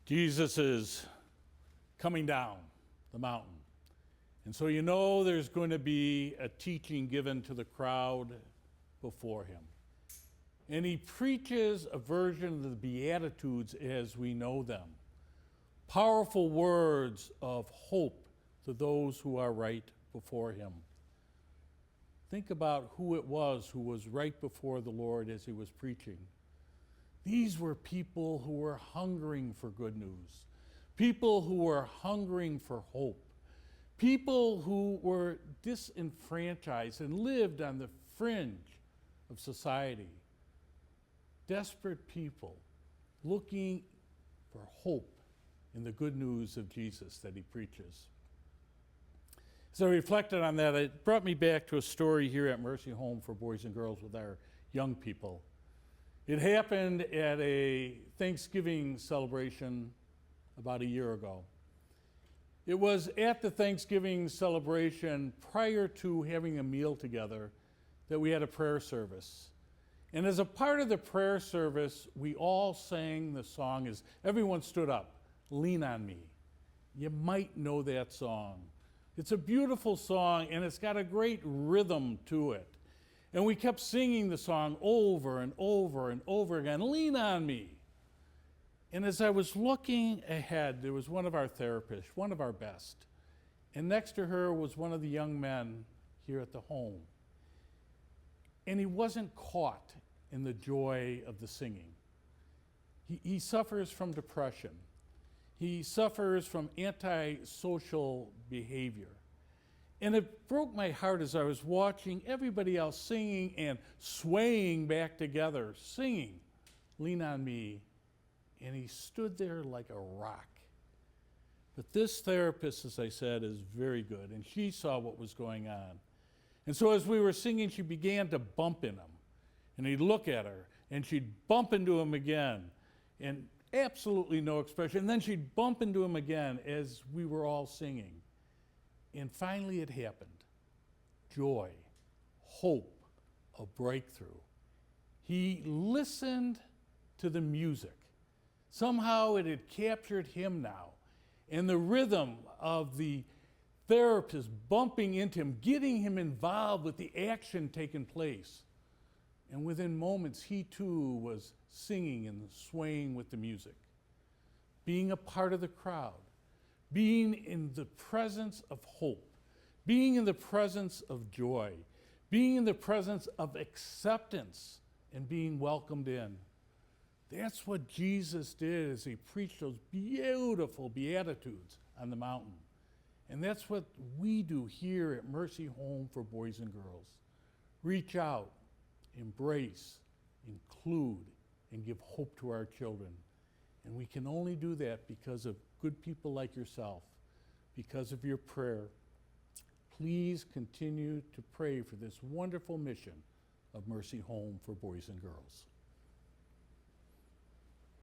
Jesus is coming down the mountain. And so you know there's going to be a teaching given to the crowd before him. And he preaches a version of the Beatitudes as we know them. Powerful words of hope to those who are right before him. Think about who it was who was right before the Lord as he was preaching. These were people who were hungering for good news, people who were hungering for hope, people who were disenfranchised and lived on the fringe of society, desperate people looking for hope in the good news of Jesus that he preaches. As I reflected on that, it brought me back to a story here at Mercy Home for Boys and Girls with our young people. It happened at a Thanksgiving celebration about a year ago. It was at the Thanksgiving celebration prior to having a meal together that we had a prayer service. And as a part of the prayer service, we all sang the song as everyone stood up, "Lean on Me." You might know that song. It's a beautiful song, and it's got a great rhythm to it. And we kept singing the song over and over and over again, "Lean on me." And as I was looking ahead, there was one of our therapists, one of our best. And next to her was one of the young men here at the home. And he wasn't caught in the joy of the singing. He suffers from depression. He suffers from antisocial behavior. And it broke my heart as I was watching everybody else singing and swaying back together, singing, "Lean on Me." And he stood there like a rock. But this therapist, as I said, is very good, and she saw what was going on. And so as we were singing, she began to bump in him. And he'd look at her, and she'd bump into him again, and absolutely no expression. And then she'd bump into him again as we were all singing. And finally it happened. Joy, hope, a breakthrough. He listened to the music. Somehow it had captured him now. And the rhythm of the therapist bumping into him, getting him involved with the action taking place. And within moments, he too was singing and swaying with the music, being a part of the crowd, being in the presence of hope, being in the presence of joy, being in the presence of acceptance and being welcomed in. That's what Jesus did as he preached those beautiful Beatitudes on the mountain. And that's what we do here at Mercy Home for Boys and Girls. Reach out, embrace, include, and give hope to our children. And we can only do that because of good people like yourself, because of your prayer. Please continue to pray for this wonderful mission of Mercy Home for Boys and Girls.